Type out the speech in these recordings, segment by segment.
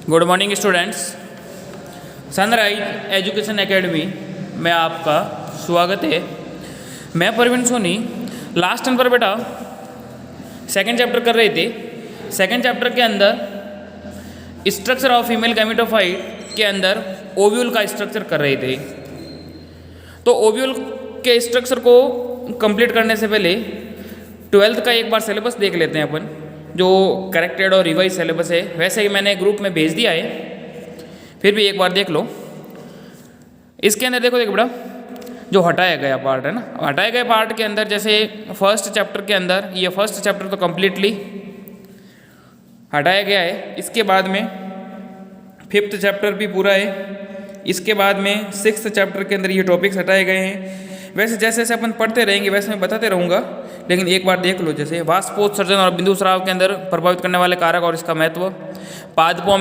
Good morning students. Sunrise education academy में आपका स्वागत है। मैं प्रवीण सोनी। लास्ट टाइम पर बेटा सेकंड चैप्टर कर रहे थे। सेकंड चैप्टर के अंदर स्ट्रक्चर ऑफ फीमेल गैमेटोफाइट के अंदर ओव्यूल का स्ट्रक्चर कर रहे थे। तो ओव्यूल के स्ट्रक्चर को कंप्लीट करने से पहले 12th का एक बार सिलेबस देख लेते हैं अपन, जो करेक्टेड और रिवाइज सिलेबस है। वैसे ही मैंने ग्रुप में भेज दिया है, फिर भी एक बार देख लो। इसके अंदर देखो बेटा, जो हटाया गया पार्ट है ना, हटाए गए पार्ट के अंदर जैसे फर्स्ट चैप्टर के अंदर ये फर्स्ट चैप्टर तो कम्प्लीटली हटाया गया है। इसके बाद में फिफ्थ चैप्टर भी पूरा है। इसके बाद में सिक्स्थ चैप्टर के अंदर ये टॉपिक्स हटाए गए हैं। वैसे जैसे जैसे अपन पढ़ते रहेंगे वैसे मैं बताते रहूँगा, लेकिन एक बार देख लो। जैसे वाष्पोत्सर्जन और बिंदु स्राव के अंदर प्रभावित करने वाले कारक और इसका महत्व, पादपों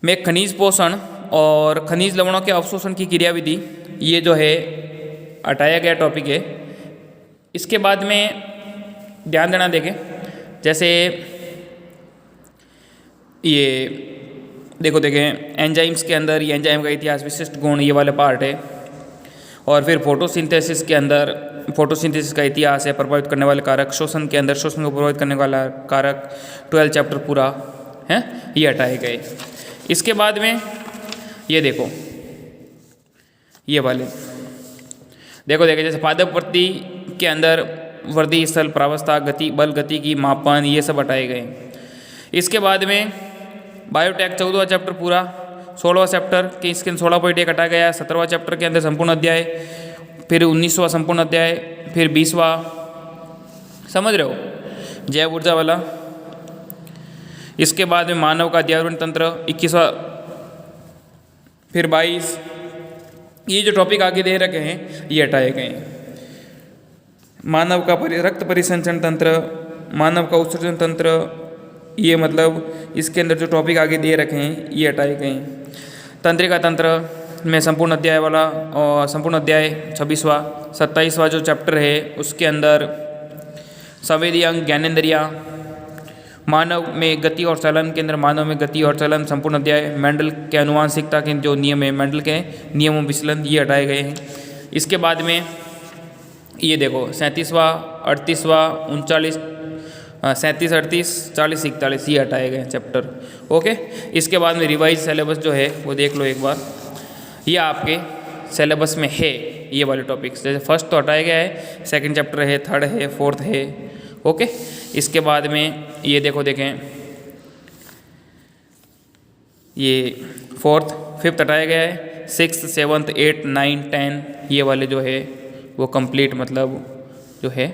में खनिज पोषण और खनिज लवणों के अवशोषण की क्रियाविधि, ये जो है हटाया गया टॉपिक है। इसके बाद में ध्यान देना देखें, जैसे ये देखो देखें एंजाइम्स के अंदर ये एंजाइम का इतिहास, विशिष्ट गुण, ये वाले पार्ट है। और फिर फोटोसिंथेसिस के अंदर फोटोसिंथेसिस का इतिहास है, प्रभावित करने वाले कारक। शोषण के अंदर शोषण को प्रभावित करने वाला कारक 12 चैप्टर पूरा है, ये हटाए गए। इसके बाद में ये देखो, ये वाले देखो जैसे पादप वृत्ति के अंदर वृद्धि स्थल, प्रावस्था, गति, बल, गति की मापन, ये सब हटाए गए। इसके बाद में बायोटेक 14वां चैप्टर पूरा, 16वां चैप्टर के इसके 16.1 हटाया गया। 17वां चैप्टर के अंदर संपूर्ण अध्याय, फिर 19वां संपूर्ण अध्याय, फिर 20वां, समझ रहे हो, जैव ऊर्जा वाला। इसके बाद में मानव का अध्यारोहण तंत्र 21वां, फिर 22। ये जो टॉपिक आगे दे रखे हैं ये हटाए गए हैं। मानव का रक्त परिसंचरण तंत्र, मानव का उत्सर्जन तंत्र, ये मतलब इसके अंदर जो टॉपिक आगे दे रखे हैं ये हटाए गए हैं। तंत्रिका तंत्र में संपूर्ण अध्याय वाला और संपूर्ण अध्याय 26वां। 27वां जो चैप्टर है उसके अंदर संवेदी अंग, ज्ञानेंद्रियाँ, मानव में गति और चलन के अंदर मानव में गति और चलन, संपूर्ण अध्याय। मेंडल के आनुवांशिकता के जो नियम है, मेंडल के नियमों विचलन, ये हटाए गए हैं। इसके बाद में ये देखो 37वां, 38वां, 39, 37, 38, 40, 41, ये हटाए गए चैप्टर। ओके। इसके बाद में रिवाइज सिलेबस जो है वो देख लो एक बार, ये आपके सिलेबस में है ये वाले टॉपिक्स। जैसे फर्स्ट तो हटाया गया है, सेकंड चैप्टर है, थर्ड है, फोर्थ है। ओके। इसके बाद में ये देखो देखें, ये फोर्थ, फिफ्थ हटाया गया है। 6th, 7th, 8th, 9th, 10 ये वाले जो है वो कंप्लीट मतलब जो है।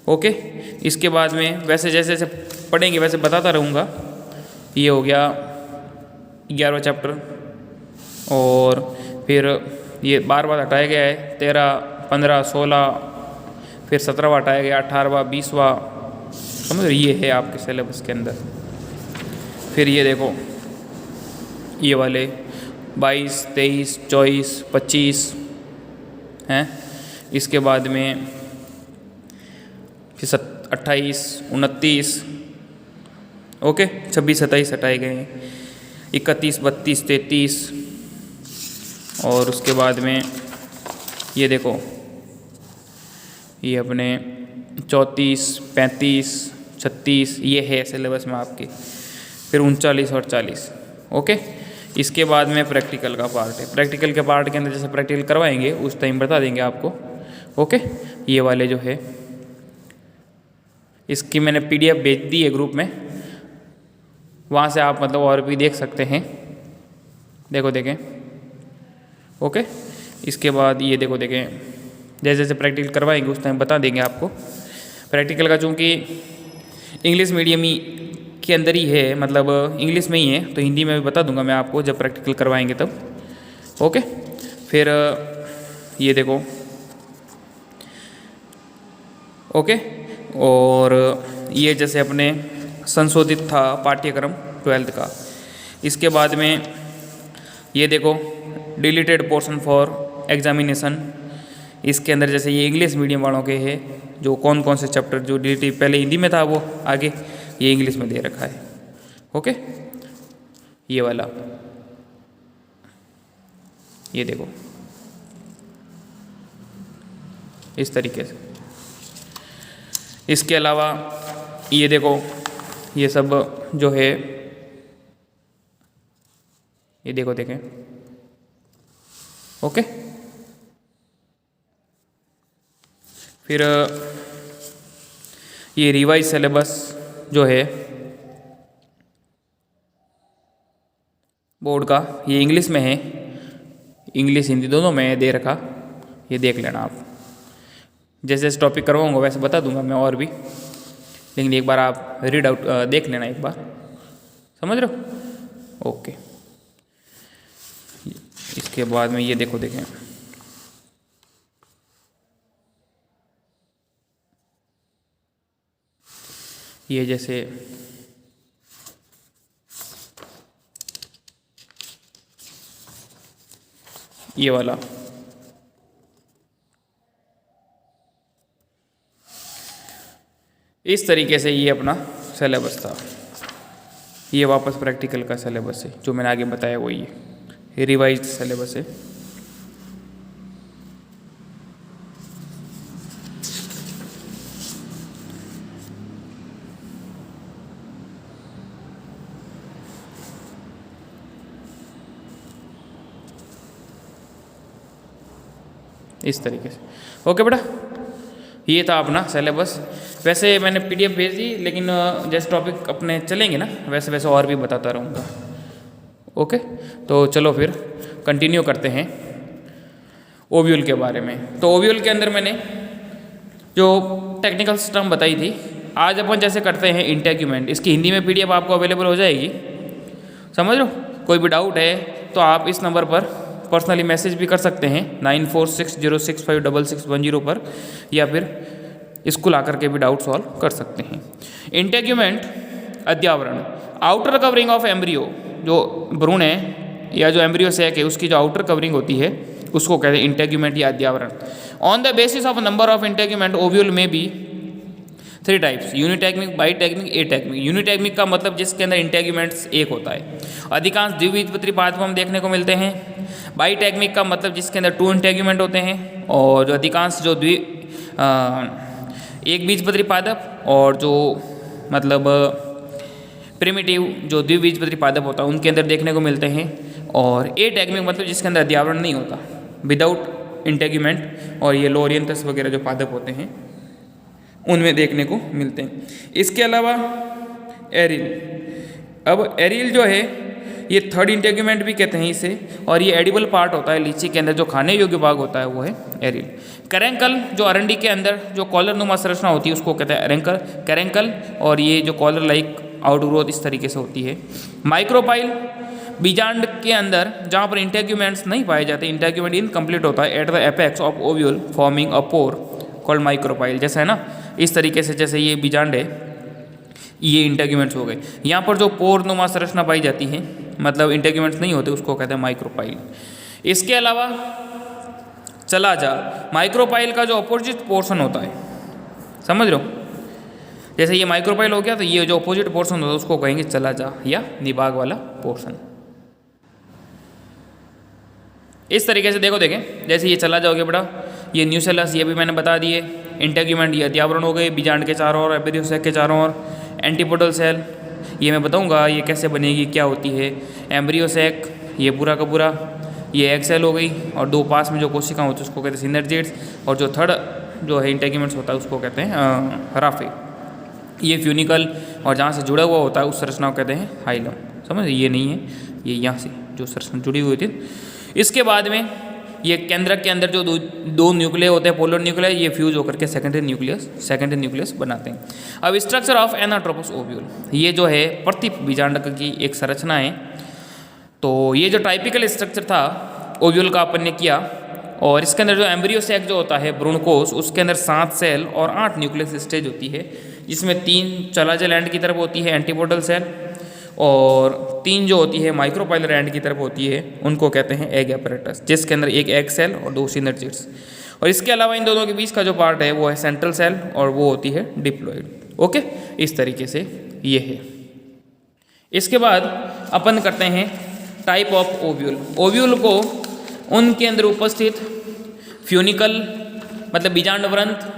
ओके। इसके बाद में वैसे जैसे जैसे पढ़ेंगे वैसे बताता रहूँगा। ये हो गया 11वां चैप्टर, और फिर ये बार हटाया गया है। 13, 15, 16, फिर 17वां हटाया गया, 18वां, 20वां, समझ रहे, ये है आपके सिलेबस के अंदर। फिर ये देखो ये वाले 22, 23, 24, 25 हैं। इसके बाद में फिर 28, 29, ओके, 26, 27 हटाए गए हैं। 31, 32, 33, और उसके बाद में ये देखो ये अपने 34, 35, 36 ये है सिलेबस में आपके। फिर 39 और 40। ओके। इसके बाद में प्रैक्टिकल का पार्ट है। प्रैक्टिकल के पार्ट के अंदर जैसे प्रैक्टिकल करवाएंगे उस टाइम बता देंगे आपको। ओके। ये वाले जो है इसकी मैंने PDF भेज दी है ग्रुप में, वहाँ से आप मतलब और भी देख सकते हैं। देखो देखें। ओके। इसके बाद ये देखो देखें, जैसे जैसे प्रैक्टिकल करवाएंगे उस टाइम बता देंगे आपको। प्रैक्टिकल का चूँकि इंग्लिश मीडियम ही के अंदर ही है, मतलब इंग्लिश में ही है, तो हिंदी में भी बता दूंगा मैं आपको जब प्रैक्टिकल करवाएंगे तब। ओके। फिर ये देखो, ओके। और ये जैसे अपने संशोधित था पाठ्यक्रम 12th का। इसके बाद में ये देखो डिलीटेड पोर्शन फॉर एग्जामिनेशन, इसके अंदर जैसे ये इंग्लिश मीडियम वालों के है, जो कौन कौन से चैप्टर जो रिलेटिव पहले हिंदी में था वो आगे ये इंग्लिश में दे रखा है। ओके, ये वाला ये देखो इस तरीके से। इसके अलावा ये देखो ये सब जो है ये देखो देखें। ओके, फिर ये रिवाइज सिलेबस जो है बोर्ड का, ये इंग्लिश में है, इंग्लिश हिंदी दोनों में दे रखा, ये देख लेना आप। जैसे जैसे टॉपिक करवाऊंगा वैसे बता दूंगा मैं और भी, लेकिन एक बार आप रीड आउट देख लेना एक बार, समझ रहे हो। ओके, इसके बाद में ये देखो देखें ये जैसे ये वाला इस तरीके से ये अपना सिलेबस था। ये वापस प्रैक्टिकल का सिलेबस है, जो मैंने आगे बताया वही है, ये रिवाइज्ड सिलेबस है। इस तरीके से। ओके बेटा, ये था अपना सिलेबस। वैसे मैंने पीडीएफ भेज दी, लेकिन जैसे टॉपिक अपने चलेंगे ना वैसे वैसे और भी बताता रहूँगा। ओके, तो चलो फिर कंटिन्यू करते हैं ओव्यूल के बारे में। तो ओव्यूल के अंदर मैंने जो टेक्निकल सिस्टम बताई थी, आज अपन जैसे करते हैं इंटेग्यूमेंट। इसकी हिंदी में पीडीएफ आपको अवेलेबल हो जाएगी, समझ लो। कोई भी डाउट है तो आप इस नंबर पर पर्सनली मैसेज भी कर सकते हैं 9460656610 पर, या फिर स्कूल आकर के भी डाउट सॉल्व कर सकते हैं। इंटेग्यूमेंट अध्यावरण, आउटर कवरिंग ऑफ एम्ब्रियो, जो भ्रूण है या जो एम्ब्रियो सैक है उसकी जो आउटर कवरिंग होती है उसको कहते हैं इंटेग्यूमेंट या अध्यावरण। On the basis of number of integument ovule में भी 3 टाइप्स, यूनिटैग्मिक, बाईटैग्मिक, एटैग्मिक। यूनिटैग्मिक का मतलब जिसके अंदर इंटेग्यूमेंट्स एक होता है, अधिकांश द्विबीजपत्री पादप हम देखने को मिलते हैं। बाईटैग्मिक का मतलब जिसके अंदर 2 इंटेग्यूमेंट होते हैं, और जो अधिकांश जो एक बीजपत्री पादप और जो मतलब प्रिमिटिव जो द्विबीजपत्री पादप होता है उनके अंदर देखने को मिलते हैं। और एटैग्मिक मतलब जिसके अंदर अध्यावरण नहीं होता, विदाउट इंटेग्यूमेंट, और ये लोरियंथस वगैरह जो पादप होते हैं उनमें देखने को मिलते हैं। इसके अलावा एरिल, अब एरिल जो है ये 3rd इंटेग्यूमेंट भी कहते हैं इसे, और ये एडिबल पार्ट होता है लीची के अंदर, जो खाने योग्य भाग होता है वो है एरिल। कैरेंकल, जो अरंडी के अंदर जो कॉलर नुमा संरचना होती है उसको कहते हैं एरेंकल, कैरेंकल, और ये जो कॉलर लाइक आउटग्रोथ इस तरीके से होती है। माइक्रोपाइल, बीजांड के अंदर जहाँ पर इंटेग्यूमेंट्स नहीं पाए जाते, इंटेग्यूमेंट इनकम्प्लीट होता है at the apex of ovule forming a pore called micropyle. जैसा है ना इस तरीके से, जैसे ये बीजांड है, ये इंटेग्यूमेंट्स हो गए। यहाँ पर जो पोर नुमा संरचना पाई जाती है, मतलब इंटेग्यूमेंट्स नहीं होते, उसको कहते हैं माइक्रोपाइल। इसके अलावा चला जा, माइक्रोपाइल का जो अपोजिट पोर्शन होता है, समझ रहे हो, जैसे ये माइक्रोपाइल हो गया तो ये जो अपोजिट पोर्शन होता है उसको कहेंगे चला जा या निभाग वाला पोर्शन। इस तरीके से देखो देखें, जैसे ये चला जाओगे बेटा, ये न्यूसेलस, ये भी मैंने बता दिए। इंटेग्यूमेंट ये अध्यावरण हो गए, बीजांड के चारों ओर, एम्ब्रियो सैक के चारों ओर। एंटीपोडल सेल, ये मैं बताऊंगा ये कैसे बनेगी, क्या होती है। एम्ब्रियो सैक ये पूरा का पूरा, ये एग सेल हो गई, और 2 पास में जो कोशिका होती है उसको कहते हैं सिनर्जिड्स, और जो 3rd जो है इंटेग्यूमेंट्स होता है उसको कहते हैं राफे। ये फ्यूनिकल, और जहाँ से जुड़ा हुआ होता है उस संरचना को कहते हैं हाइलम। समझ, ये नहीं है, ये यहाँ से जो संरचना जुड़ी हुई थी। इसके बाद में ये केंद्रक के अंदर जो 2 न्यूक्लियर होते हैं, पोलर न्यूक्लियर, ये फ्यूज होकर के सेकेंडरी न्यूक्लियस बनाते हैं। अब स्ट्रक्चर ऑफ एनाट्रोपस ओव्यूल, ये जो है प्रति बीजांडक की एक संरचना है। तो ये जो टाइपिकल स्ट्रक्चर था ओव्यूल का अपन ने किया, और इसके अंदर जो एम्ब्रियो सैक जो होता है भ्रूणकोश, उसके अंदर 7 सेल और 8 न्यूक्लियस स्टेज होती है, जिसमें 3 चलाजल एंड की तरफ होती है एंटीपोडल सेल, और 3 जो होती है माइक्रोपाइलर एंड की तरफ होती है, उनको कहते हैं एग एपरेटस, जिसके अंदर एक एग सेल और 2 सिनर्जिड्स। और इसके अलावा इन दोनों के बीच का जो पार्ट है वो है सेंट्रल सेल और वो होती है डिप्लॉइड। ओके, इस तरीके से ये है। इसके बाद अपन करते हैं टाइप ऑफ ओव्यूल। ओव्यूल को उनके अंदर उपस्थित फ्यूनिकल मतलब बीजांडव्रंत,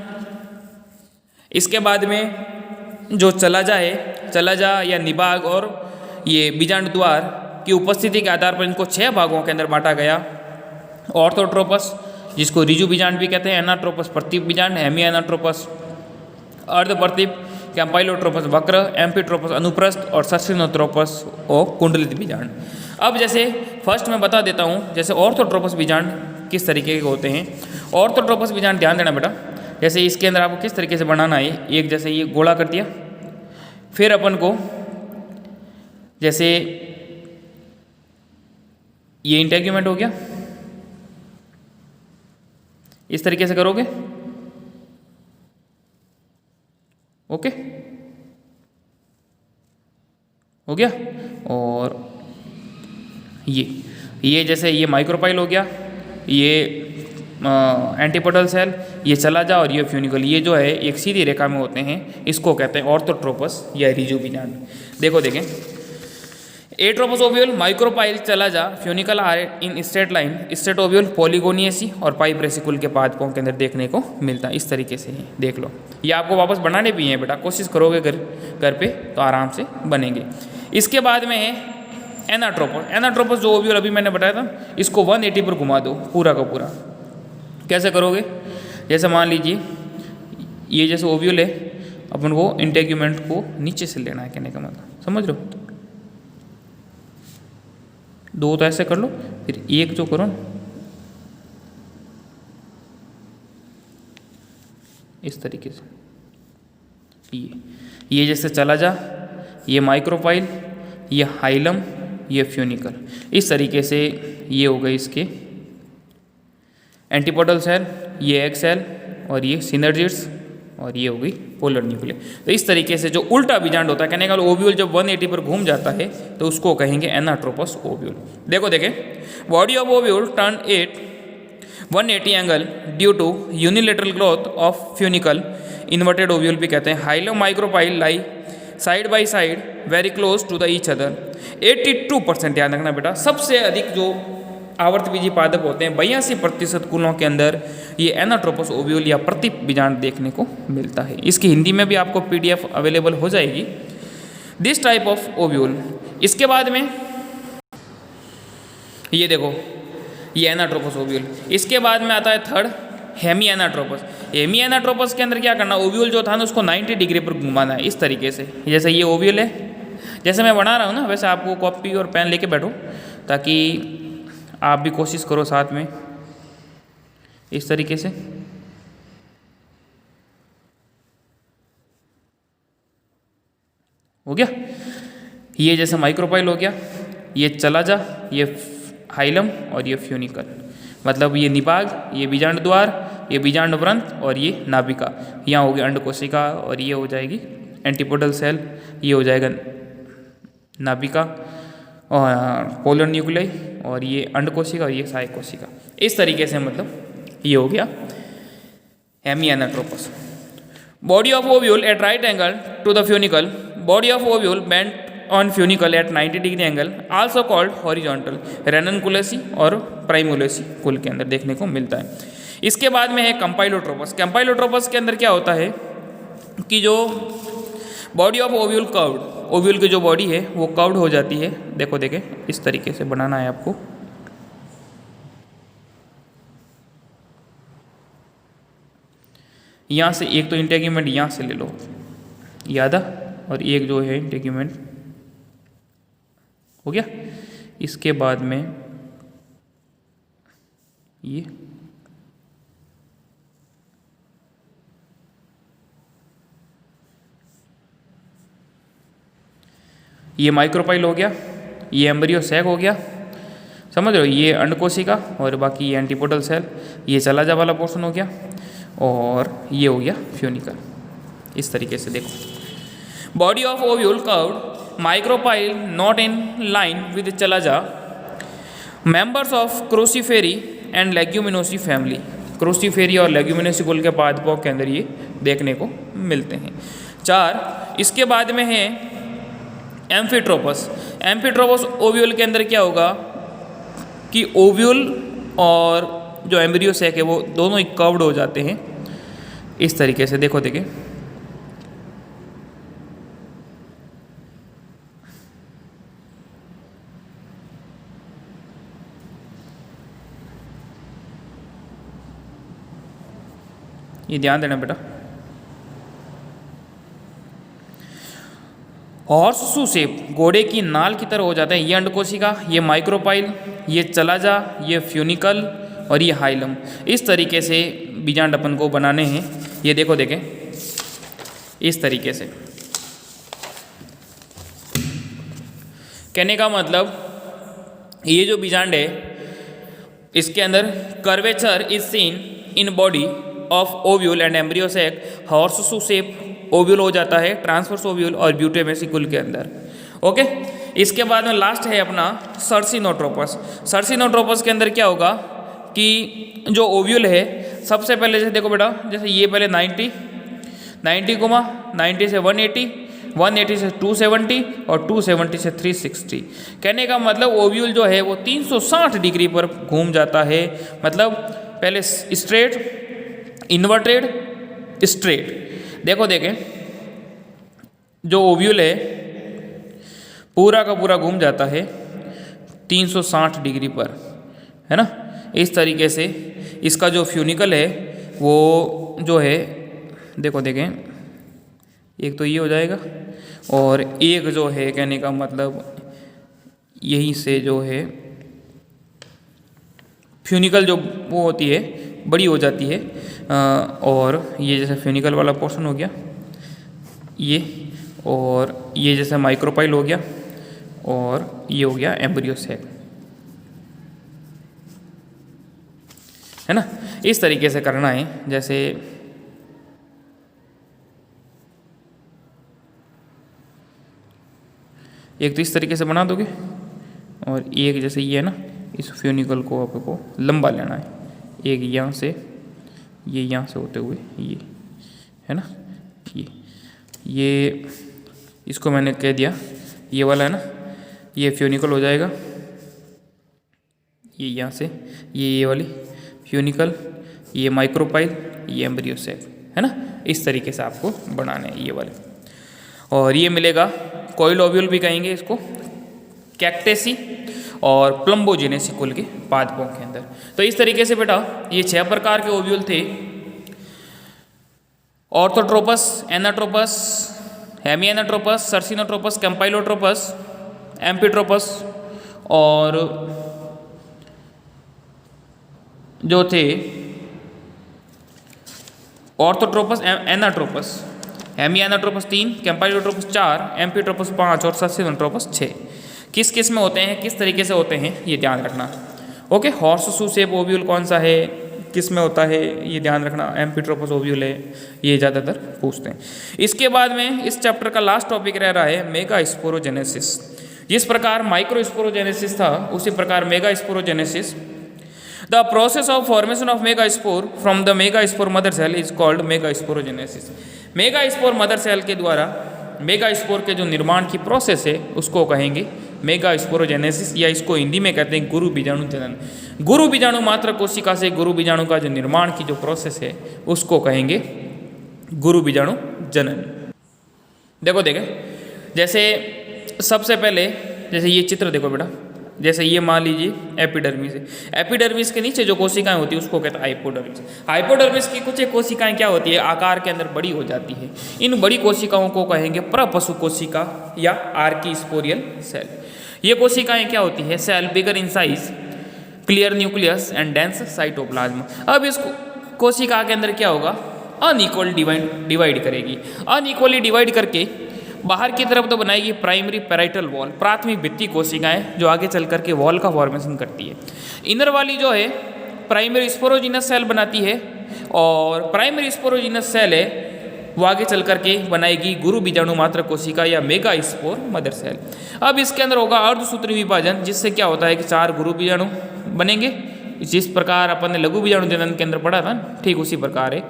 इसके बाद में जो चलाजा है, चलाजा या निभाग और ये बीजांड द्वार की उपस्थिति के आधार पर इनको 6 भागों के अंदर बांटा गया। ऑर्थोट्रोपस जिसको रिजु बीजांड भी कहते हैं, एनाट्रोपस प्रतीप बीजांड, हेमी एनाट्रोपस अर्धप्रतीप, कैम्पाइलोट्रोपस वक्र, एम्फीट्रोपस अनुप्रस्थ और सस्टेनोट्रोपस और कुंडलित बीजांड। अब जैसे फर्स्ट मैं बता देता हूँ, जैसे ऑर्थोट्रोपस बीजांड किस तरीके के होते हैं। ऑर्थोट्रोपस बीजांड ध्यान देना बेटा, जैसे इसके अंदर आपको किस तरीके से बनाना है। एक जैसे ये गोला कर दिया, फिर अपन को जैसे ये इंटेग्यूमेंट हो गया, इस तरीके से करोगे। ओके, हो गया। और ये जैसे ये माइक्रोपाइल हो गया, ये एंटीपोडल सेल, ये चलाजा और ये फ्यूनिकल, ये जो है एक सीधी रेखा में होते हैं, इसको कहते हैं ऑर्थोट्रोपस या रिजु बीजांड। देखो देखें, atropous ovule, micropyle, chalaza, funicle are in straight line, straight ovule Polygonaceae और पाइप्रेसिकुल के पादपों के अंदर देखने को मिलता है। इस तरीके से ही देख लो, ये आपको वापस बनाने भी हैं बेटा, कोशिश करोगे घर पे तो आराम से बनेंगे। इसके बाद में है एनाट्रोपस। एनाट्रोपस जो ओव्यूल अभी मैंने बताया था, इसको 180 पर घुमा दो पूरा का पूरा। कैसे करोगे, जैसे मान लीजिए ये जैसे ओव्यूल है, अपन को इंटेग्यूमेंट को नीचे से लेना है, कहने का मतलब समझ लो। 2 तो ऐसे कर लो, फिर एक जो करो इस तरीके से, ये जैसे चला जा, ये माइक्रोपाइल, ये हाइलम, ये फ्यूनिकल, इस तरीके से ये हो गए इसके एंटीपोडल सेल, ये एग सेल और ये सिनर्जिड्स और ये हो गई पोलर न्यूक्लियस। तो इस तरीके से जो उल्टा बीजांड होता है, कहने का ओव्यूल जब 180 पर घूम जाता है तो उसको कहेंगे एनाट्रोपस ओव्यूल। देखो देखें, body of ovule turn at 180 angle due to unilateral growth of funicle, inverted ovule भी कहते हैं। Hilum micropyle lie side by side very close to the each other. 82% ध्यान रखना बेटा, सबसे अधिक जो आवर्तबीजी पादप होते हैं 82% कुलों के अंदर ये एनाट्रोपस ओव्यूल या प्रतीप बीजांड देखने को मिलता है। इसकी हिंदी में भी आपको PDF अवेलेबल हो जाएगी, दिस टाइप ऑफ ओव्यूल। इसके बाद में ये देखो, ये एनाट्रोपस ओव्यूल। इसके बाद में आता है third hemianatropous. Hemianatropous के अंदर क्या करना, ओव्यूल जो था ना उसको 90 डिग्री पर घुमाना है इस तरीके से। जैसे ये ओव्यूल है, जैसे मैं बना रहा हूँ ना वैसे आपको कॉपी और पेन लेके बैठो, ताकि आप भी कोशिश करो साथ में इस तरीके से। हो गया, ये जैसे माइक्रोपाइल हो गया, ये चला जा, ये हाइलम और ये फ्यूनिकल, मतलब ये निभाग, ये बीजांड द्वार, ये बीजांड व्रंत और ये नाभिका। यहाँ हो गया अंड कोशिका और ये हो जाएगी एंटीपोडल सेल, ये हो जाएगा नाभिका और पोलर न्यूक्लियाई और ये अंड कोशिका और ये सहायक कोशिका। इस तरीके से मतलब ये हो गया hemi anatropous. Body of ovule at right angle to the funicle, body of ovule bent on funicle at 90 degree angle, also called horizontal, Ranunculaceae और प्राइमुलेसी कुल के अंदर देखने को मिलता है। इसके बाद में है कंपाइलोट्रोपस। कंपाइलोट्रोपस के अंदर क्या होता है कि जो body of ovule curved, ovule की जो बॉडी है वो कर्व्ड हो जाती है। देखो देखें, इस तरीके से बनाना है आपको। यहाँ से एक तो इंटेग्यूमेंट यहाँ से ले लो, यादा, और एक जो है इंटेग्यूमेंट हो गया। इसके बाद में ये माइक्रोपाइल हो गया, ये एम्ब्रियो सैक हो गया, समझ रहे हो, ये अंडकोशिका और बाकी ये एंटीपोडल सेल, ये चलाजा वाला पोर्शन हो गया और ये हो गया फ्यूनिकल। इस तरीके से देखो, body of ovule curved, micropyle not in line with chalaza, members of Cruciferae and Leguminosae family. Cruciferae और लेग्यूमिनोसिकुल के पादपों के अंदर ये देखने को मिलते हैं। 4, इसके बाद में है एम्फीट्रोपस। एम्फीट्रोपस ओव्यूल के अंदर क्या होगा कि ओव्यूल और जो एम्ब्रियो सैक है वो दोनों ही कर्व्ड हो जाते हैं इस तरीके से। देखो देखिए, ये ध्यान देना बेटा। हॉर्स शू शेप, घोड़े की नाल की तरह हो जाता है। ये अंडकोशिका, ये माइक्रोपाइल, ये चलाजा, ये फ्यूनिकल और ये हाइलम। इस तरीके से बीजांड अपन को बनाने हैं। ये देखो देखें इस तरीके से। कहने का मतलब ये जो बीजांड है इसके अंदर curvature is seen in body of ovule and embryo sac. Horseshoe shape ovule हो जाता है ट्रांसवर्स ओव्यूल और ब्यूटेमेसिकुल के अंदर। ओके, इसके बाद में लास्ट है अपना सर्सिनोट्रोपस। सर्सिनोट्रोपस के अंदर क्या होगा कि जो ओव्यूल है सबसे पहले जैसे देखो बेटा, जैसे ये पहले 90 घुमा, 90 से 180, 180 से 270 और 270 से 360। कहने का मतलब ओव्यूल जो है वो 360 डिग्री पर घूम जाता है। मतलब पहले स्ट्रेट, इन्वर्टेड, स्ट्रेट। देखो देखें, जो ओव्यूल है पूरा का पूरा घूम जाता है 360 डिग्री पर, है ना। इस तरीके से इसका जो फ्यूनिकल है वो जो है देखो देखें, एक तो ये हो जाएगा और एक जो है कहने का मतलब यहीं से जो है फ्यूनिकल जो वो होती है बड़ी हो जाती है। और ये जैसे फ्यूनिकल वाला पोर्शन हो गया ये, और ये जैसे माइक्रोपाइल हो गया और ये हो गया एम्ब्रियो सैक, है ना। इस तरीके से करना है। जैसे एक तो इस तरीके से बना दोगे और एक जैसे ये है ना, इस फ्यूनिकल को आपको लंबा लेना है। एक यहाँ से, ये यहाँ से होते हुए ये, है ना। ये इसको मैंने कह दिया, ये वाला है ना, ये फ्यूनिकल हो जाएगा। ये यहाँ से ये वाली फ्यूनिकल, ये माइक्रोपाइल, ये एम्ब्रियो सैक, है ना। इस तरीके से आपको बनाने हैं ये वाले। और ये मिलेगा कॉइल ओव्यूल भी कहेंगे इसको, कैक्टेसी और प्लम्बोजेनेसिकुल के पादपों के अंदर। तो इस तरीके से बेटा ये 6 प्रकार के ओव्यूल थे। ऑर्थोट्रोपस, एनाट्रोपस, हेमिएनाट्रोपस, सर्सिनोट्रोपस, कैम्पाइलोट्रोपस, एम्फीट्रोपस और जो थे ऑर्थोट्रोपस, एनाट्रोपस, हेमिएनाट्रोपस 3, कैम्पाइलोट्रोपस 4, एम्फीट्रोपस 5 और सर्सिनोट्रोपस 6। किस किस में होते हैं, किस तरीके से होते हैं, ये ध्यान रखना। Okay, horse shoe shape ovule कौन सा है, किस में होता है, ये ध्यान रखना। एम्फीट्रोपस ओव्यूल है, ये ज़्यादातर पूछते हैं। इसके बाद में इस चैप्टर का लास्ट टॉपिक रह रहा है मेगा स्पोरोजेनेसिस। जिस प्रकार माइक्रो स्पोरोजेनेसिस था उसी प्रकार megasporogenesis. The process of formation of megaspore from the megaspore mother cell is called megasporogenesis. Megaspore mother cell के द्वारा मेगा स्पोर के जो निर्माण की प्रोसेस है उसको कहेंगे मेगा स्पोरोजेनेसिस, या इसको हिंदी में कहते हैं गुरु बीजाणु जनन। गुरु बीजाणु मात्र कोशिका से गुरु बीजाणु का जो निर्माण की जो प्रोसेस है उसको कहेंगे गुरु बीजाणु जनन। देखो देखे, जैसे सबसे पहले जैसे ये चित्र देखो बेटा, जैसे ये मान लीजिए एपिडर्मिस है। एपिडर्मिस के नीचे जो कोशिकाएं होती है उसको कहते हैं हाइपोडर्मिस। हाइपोडर्मिस की कुछ एक कोशिकाएं क्या होती है, आकार के अंदर बड़ी हो जाती है। इन बड़ी कोशिकाओं को कहेंगे प्रपशु कोशिका या आर्कीस्पोरियल सेल। ये कोशिकाएं क्या होती है, cell bigger in size, clear nucleus and dense cytoplasm. अब इस कोशिका के अंदर क्या होगा, अनइक्वल डिवाइड करेगी। अनइक्वली डिवाइड करके बाहर की तरफ तो बनाएगी प्राइमरी पैराइटल वॉल, प्राथमिक भित्ति कोशिकाएं, जो आगे चल करके वॉल का फॉर्मेशन करती है। इनर वाली जो है प्राइमरी स्पोरोजिनस सेल बनाती है, और प्राइमरी स्पोरोजिनस सेल है वो आगे चल करके बनाएगी गुरु बीजाणु मात्र कोशिका या मेगा स्पोर मदर सेल। अब इसके अंदर होगा अर्धसूत्री विभाजन, जिससे क्या होता है कि 4 गुरु बीजाणु बनेंगे जिस प्रकार अपन ने लघु बीजाणु जनन के अंदर पढ़ा था ठीक उसी प्रकार है।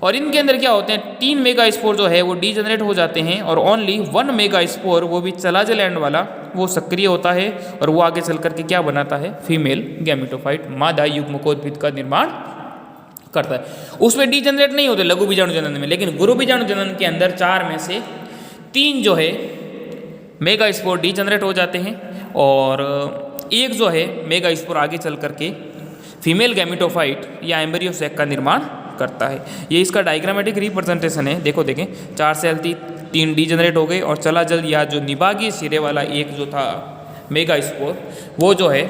और इनके अंदर क्या होते हैं, 3 मेगा स्पोर जो है वो डीजनरेट हो जाते हैं और ओनली 1 मेगा स्पोर, वो भी चलाजल एंड वाला, वो सक्रिय होता है और वो आगे चल करके क्या बनाता है, फीमेल गैमेटोफाइट मादा युग्मकोद्भिद का निर्माण करता है। उसमें डीजनरेट नहीं होते लघु बीजाणु जनन में, लेकिन गुरु बीजाणु जनन के अंदर 4 में से 3 जो है मेगा स्पोर डीजनरेट हो जाते हैं और एक जो है मेगा स्पोर आगे चल करके फीमेल गैमेटोफाइट या एम्ब्रियो सैक का निर्माण करता है। ये इसका डायग्रामेटिक रिप्रेजेंटेशन है। देखो देखें, 4 सेल 3 डीजनरेट हो गए और चला जल या जो निभागीय सिरे वाला एक जो था मेगा स्पोर, वो जो है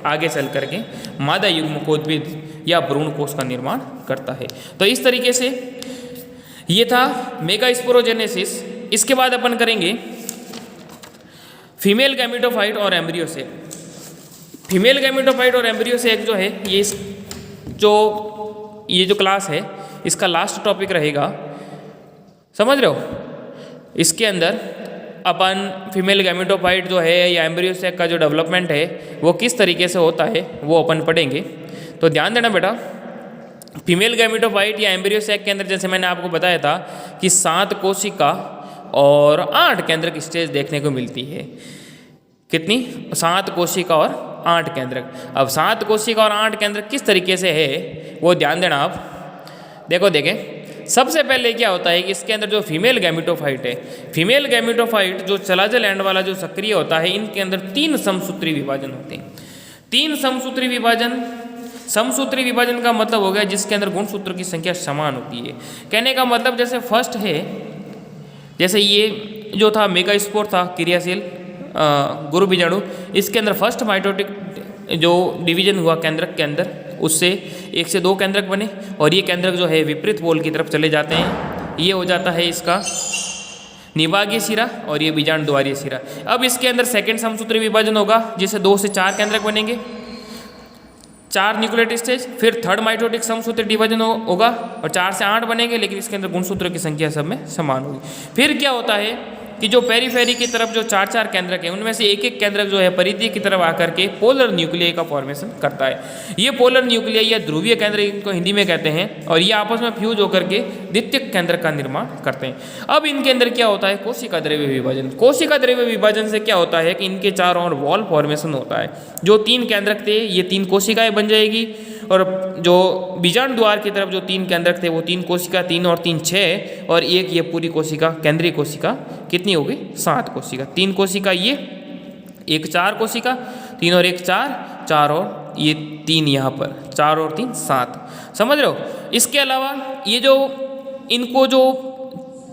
आगे चल करके मादा युग्मकोद्भिद या भ्रूण कोष का निर्माण करता है। तो इस तरीके से ये था मेगा स्पोरोजेनेसिस। इसके बाद अपन करेंगे फीमेल गैमेटोफाइट और एम्ब्रियो सेक। फीमेल गैमेटोफाइट और एम्ब्रियो सेक जो है ये जो क्लास है इसका लास्ट टॉपिक रहेगा, समझ रहे हो। इसके अंदर अपन फीमेल गैमेटोफाइट जो है या एम्ब्रियो सैक का जो डेवलपमेंट है वो किस तरीके से होता है वो अपन पढ़ेंगे। तो ध्यान देना बेटा, फीमेल गैमेटोफाइट या एम्ब्रियो सैक के अंदर जैसे मैंने आपको बताया था कि 7 कोशिका और 8 केंद्रक स्टेज देखने को मिलती है। कितनी? 7 कोशिका और 8 केंद्रक। अब 7 कोशिका और 8 केंद्रक किस तरीके से है वो ध्यान देना आप। देखो देखें, सबसे पहले क्या होता है कि इसके अंदर जो फीमेल गैमेटोफाइट है, फीमेल गैमेटोफाइट जो चलाजल एंड वाला जो सक्रिय होता है, इनके अंदर 3 समसूत्री विभाजन होते हैं। 3 समसूत्री विभाजन, समसूत्री विभाजन का मतलब हो गया जिसके अंदर गुणसूत्र की संख्या समान होती है। कहने का मतलब जैसे फर्स्ट है, जैसे ये जो था मेगा स्पोर था क्रियाशील गुरु बीजाणु, इसके अंदर फर्स्ट माइटोटिक जो डिवीजन हुआ केंद्रक के अंदर, उससे 1 से 2 केंद्रक बने और ये केंद्रक जो है विपरीत पोल की तरफ चले जाते हैं। ये हो जाता है इसका निभागीय सिरा और ये बीजाणु द्वारीय सिरा। अब इसके अंदर सेकंड समसूत्री विभाजन होगा जिससे 2 से 4 केंद्रक बनेंगे, 4 न्यूक्लियोटाइड स्टेज। फिर थर्ड माइटोटिक समसूत्री डिवीजन होगा और 4 से 8 बनेंगे, लेकिन इसके अंदर गुणसूत्रों की संख्या सब में समान होगी। फिर क्या होता है कि जो पेरीफेरी की तरफ जो 4-4 केंद्रक है उनमें से एक केंद्रक जो है परिधि की तरफ आकर के पोलर न्यूक्लियाई का फॉर्मेशन करता है। ये पोलर न्यूक्लियाई या ध्रुवीय केंद्र इनको हिंदी में कहते हैं और ये आपस में फ्यूज होकर के द्वितीयक केंद्रक का निर्माण करते हैं। अब इनके अंदर क्या होता है, कोशिका द्रव्य विभाजन। कोशिका द्रव्य विभाजन से क्या होता है कि इनके चारों ओर वॉल फॉर्मेशन होता है। जो 3 केंद्रक थे ये 3 कोशिकाएं बन जाएगी और जो बीजाणु द्वार की तरफ जो 3 केंद्रक थे वो 3 कोशिका, 3 और 3 6 और एक ये पूरी कोशिका केंद्रीय कोशिका कितनी हो गई, 7 कोशिका। 3 कोशिका ये, 1 4 कोशिका, 3 और 1 4, 4 और ये 3 यहाँ पर, 4 और 3 7, समझ रहे हो। इसके अलावा ये जो इनको जो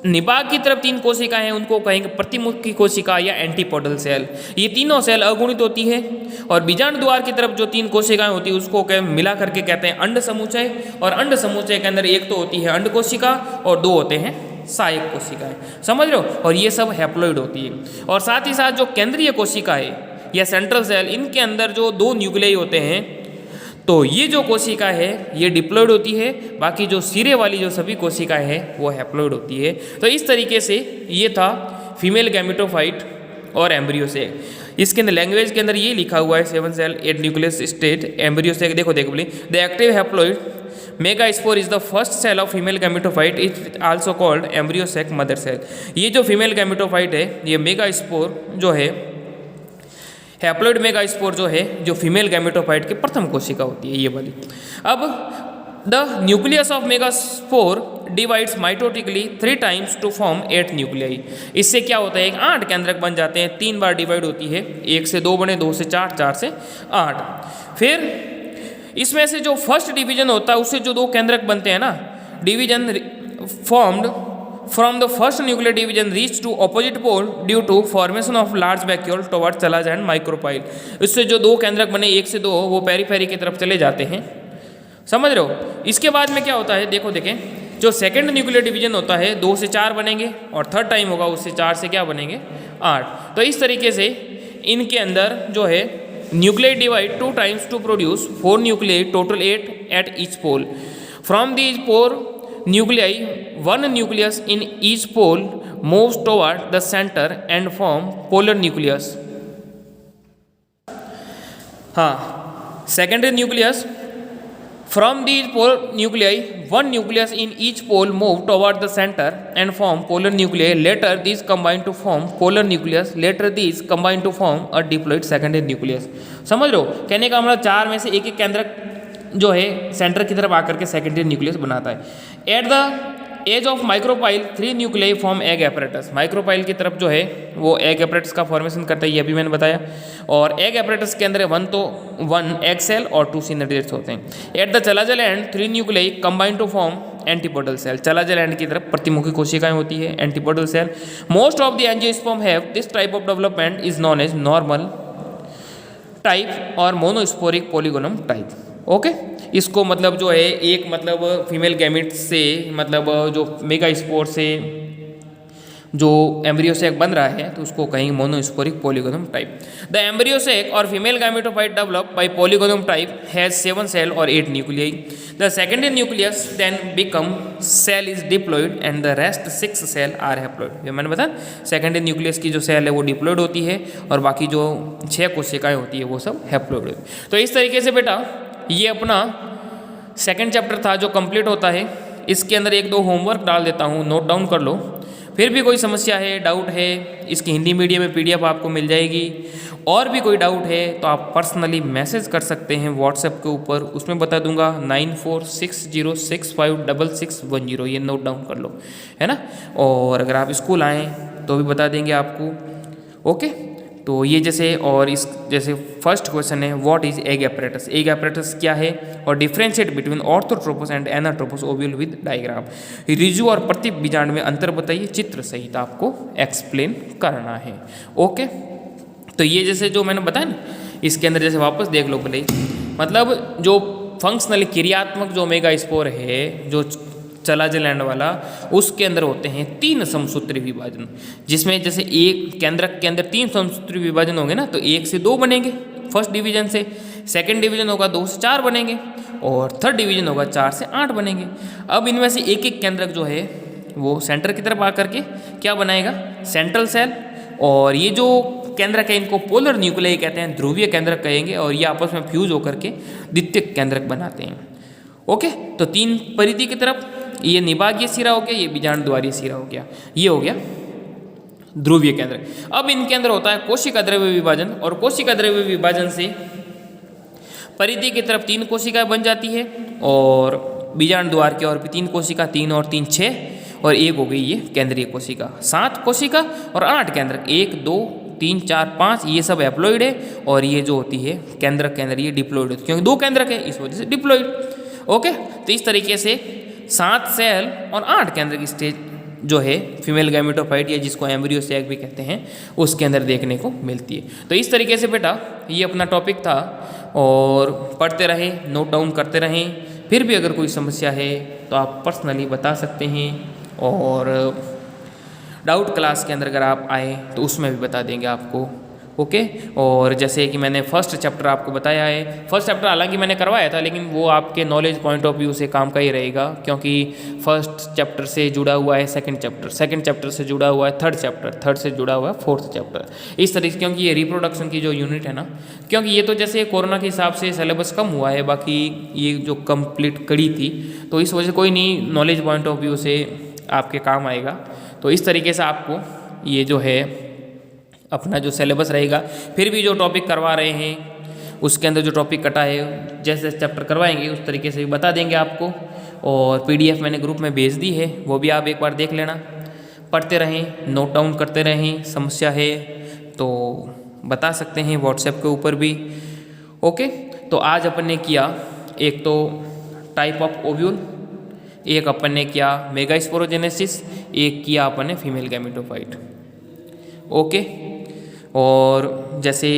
निभाग की तरफ 3 कोशिका हैं उनको कहेंगे प्रतिमुखी कोशिका या एंटीपोडल सेल। ये तीनों सेल अगुणित होती है और बीजाणु द्वार की तरफ जो 3 कोशिकाएं होती है उसको मिला करके कहते हैं अंड समुच्चय। और अंड समुच्चय के अंदर एक तो होती है अंड कोशिका और 2 होते हैं सहायक कोशिकाएं, समझ रहे हो। और ये सब हैप्लॉइड होती है। और साथ ही साथ जो केंद्रीय कोशिका है या सेंट्रल सेल, इनके अंदर जो 2 न्यूक्लियाई होते हैं, तो ये जो कोशिका है ये डिप्लॉइड होती है, बाकी जो सिरे वाली जो सभी कोशिकाएं हैं वो हैप्लॉइड होती है। तो इस तरीके से ये था फीमेल गैमेटोफाइट और एम्ब्रियो सेक। इसके अंदर लैंग्वेज के अंदर ये लिखा हुआ है 7 cell 8 nucleus state embryo sac. देखो बोले the active haploid megaspore is the first cell of female gametophyte, it also called embryo sac mother cell. ये जो फीमेल गैमेटोफाइट है ये मेगा स्पोर जो है, हैप्लॉइड मेगा स्पोर जो है जो फीमेल गैमेटोफाइट की प्रथम कोशिका होती है ये वाली। अब the nucleus of megaspore divides mitotically 3 times to form 8 nuclei. इससे क्या होता है, 8 केंद्रक बन जाते हैं, 3 बार डिवाइड होती है, 1 से 2 बने, 2 से 4, 4 से 8। फिर इसमें से जो फर्स्ट डिवीजन होता है उससे जो 2 केंद्रक बनते हैं ना, division formed from the first nuclear division reach to opposite pole due to formation of large vacuole towards चला and micropyle। इससे जो 2 केंद्रक बने 1 से 2 वो पेरीफेरी की तरफ चले जाते हैं, समझ रहे हो। इसके बाद में क्या होता है, देखो देखें, जो सेकंड न्यूक्लियर डिवीजन होता है 2 से 4 बनेंगे और थर्ड टाइम होगा उससे 4 से क्या बनेंगे 8। तो इस तरीके से इनके अंदर जो है nuclear divide 2 times to produce 4 nuclear, total 8 at each pole. From these 4 nuclei, 1 nucleus in each pole moves toward the center and form polar nucleus। हाँ, secondary nucleus From these pole nuclei, one nucleus in each pole move toward the center and form polar nuclei. Later, these combine to form polar nucleus. Later, these combine to form a diploid secondary nucleus. समझ लो, कहने का मतलब चार में से एक एक केंद्रक जो है सेंटर की तरफ आकर के सेकेंडरी न्यूक्लियस बनाता है। At the edge of micropyle 3 nuclei form egg apparatus. Micropyle की तरफ जो है वो एग एपरेटस का फॉर्मेशन करता है, ये भी मैंने बताया। और एग एपरेटस के अंदर 1 एग सेल और 2 सिनेड्रेट्स होते हैं। At the chalazal end 3 nuclei combine to form antipodal cell. Chalazal end की तरफ प्रतिमुखी कोशिकाएं होती है, antipodal cell. Most of the angiosperm have this type of development is known as normal type और मोनोस्पोरिक पॉलीगोनम टाइप। ओके, इसको मतलब जो है एक मतलब फीमेल गैमेट से मतलब जो मेगास्पोर से जो एम्ब्रियो सेक बन रहा है तो उसको कहेंगे monosporic polygonum type. The embryo sac और female gametophyte develop by Polygonum type has 7 cell और 8 nuclei. The secondary nucleus then become cell is diploid and the rest 6 cell are haploid. ये मैंने बताया सेकेंडरी न्यूक्लियस की जो cell है वो diploid होती है और बाकी जो 6 कोशिकाएं होती है वो सब हैप्लॉइड होती है। तो इस तरीके से बेटा ये अपना सेकंड चैप्टर था जो कंप्लीट होता है। इसके अंदर 1-2 होमवर्क डाल देता हूँ, नोट डाउन कर लो। फिर भी कोई समस्या है, डाउट है, इसकी हिंदी मीडियम में PDF आपको मिल जाएगी। और भी कोई डाउट है तो आप पर्सनली मैसेज कर सकते हैं व्हाट्सएप के ऊपर, उसमें बता दूंगा 9460656610। ये नोट डाउन कर लो, है ना। और अगर आप स्कूल आएँ तो भी बता देंगे आपको। ओके, तो ये जैसे और इस जैसे फर्स्ट क्वेश्चन है what is egg apparatus. Egg apparatus क्या है और differentiate between orthotropous and anatropous ovule with diagram. Riju और प्रति बीजांड में अंतर बताइए, चित्र सहित आपको एक्सप्लेन करना है। ओके, तो ये जैसे जो मैंने बताया ना, इसके अंदर जैसे वापस देख लो पहले, मतलब जो फंक्शनली क्रियात्मक जो मेगास्पोर है जो चलाजल एंड वाला, उसके अंदर होते हैं 3 समसूत्री विभाजन, जिसमें जैसे एक केंद्रक के अंदर 3 समसूत्री विभाजन होंगे ना, तो 1 से 2 बनेंगे फर्स्ट डिवीजन से, सेकंड डिवीजन होगा 2 से 4 बनेंगे और थर्ड डिवीजन होगा 4 से 8 बनेंगे। अब इनमें से एक एक केंद्रक जो है वो सेंटर की तरफ आकर के क्या बनाएगा, सेंट्रल सेल। और ये जो केंद्रक है इनको पोलर न्यूक्लियाई कहते हैं, ध्रुवीय केंद्रक कहेंगे, और ये आपस में फ्यूज होकर के द्वितीयक केंद्रक बनाते हैं। ओके, तो 3 परिधि की तरफ ये निभागीय सिरा हो गया, ये बीजांड द्वारीय सिरा हो गया, ये हो गया ध्रुवीय केंद्र। अब इनके अंदर होता है कोशिका द्रव्य विभाजन, और कोशिका द्रव्य विभाजन से परिधि की तरफ 3 कोशिकाएं बन जाती है और बीजांड द्वार की ओर भी 3 कोशिका, 3 और 3 6, और एक हो गई ये केंद्रीय कोशिका। 7 कोशिका और 8 केंद्रक, 1 2 3 4 5, ये सब हैप्लॉइड है, और ये जो होती है केंद्रक के अंदर ये डिप्लॉइड होती है, क्योंकि 2 केंद्रक है इस वजह से डिप्लॉइड। ओके, तो इस तरीके से 7 सेल और 8 केंद्रक स्टेज जो है फीमेल गैमेटोफाइट, या जिसको एम्ब्रियो सैक भी कहते हैं, उसके अंदर देखने को मिलती है। तो इस तरीके से बेटा ये अपना टॉपिक था, और पढ़ते रहें, नोट डाउन करते रहें। फिर भी अगर कोई समस्या है तो आप पर्सनली बता सकते हैं, और डाउट क्लास के अंदर अगर आप आए तो उसमें भी बता देंगे आपको। ओके, और जैसे कि मैंने फर्स्ट चैप्टर आपको बताया है, फर्स्ट चैप्टर हालांकि मैंने करवाया था, लेकिन वो आपके नॉलेज पॉइंट ऑफ व्यू से काम का ही रहेगा, क्योंकि फर्स्ट चैप्टर से जुड़ा हुआ है सेकंड चैप्टर, सेकंड चैप्टर से जुड़ा हुआ है थर्ड चैप्टर, थर्ड से जुड़ा हुआ है फोर्थ चैप्टर, इस तरीके, क्योंकि ये रिप्रोडक्शन की जो यूनिट है ना, क्योंकि ये तो जैसे कोरोना के हिसाब से सिलेबस कम हुआ है, बाकी ये जो कंप्लीट कड़ी थी, तो इस वजह से कोई नहीं, नॉलेज पॉइंट ऑफ व्यू से आपके काम आएगा। तो इस तरीके से आपको ये जो है अपना जो सिलेबस रहेगा, फिर भी जो टॉपिक करवा रहे हैं उसके अंदर जो टॉपिक कटा है, जैसे चैप्टर करवाएंगे उस तरीके से भी बता देंगे आपको। और PDF मैंने ग्रुप में भेज दी है, वो भी आप एक बार देख लेना, पढ़ते रहें, नोट डाउन करते रहें। समस्या है तो बता सकते हैं व्हाट्सएप के ऊपर भी। ओके, तो आज अपन ने किया एक तो टाइप ऑफ ओव्यूल, एक अपन ने किया मेगास्पोरोजेनेसिस, एक किया अपन ने फीमेल गैमेटोफाइट। ओके, और जैसे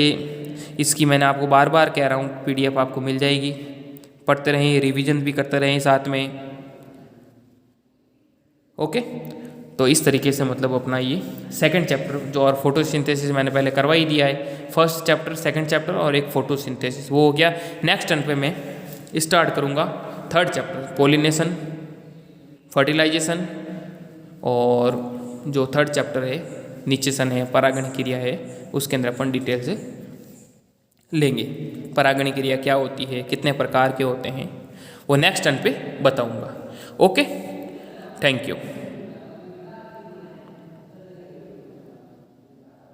इसकी मैंने आपको बार बार कह रहा हूँ, PDF आपको मिल जाएगी, पढ़ते रहें, रिवीजन भी करते रहें साथ में। ओके, तो इस तरीके से मतलब अपना ये सेकंड चैप्टर जो, और फोटोसिंथेसिस मैंने पहले करवा ही दिया है, फर्स्ट चैप्टर, सेकंड चैप्टर और एक फोटोसिंथेसिस, वो हो गया। नेक्स्ट टर्न पे मैं स्टार्ट करूँगा थर्ड चैप्टर, पोलिनेशन, फर्टिलाइजेशन, और जो थर्ड चैप्टर है निषेचन है, परागण क्रिया है, उसके अंदर अपन डिटेल से लेंगे। परागण क्रिया क्या होती है, कितने प्रकार के होते हैं, वो नेक्स्ट टर्न पे बताऊँगा। Okay, thank you.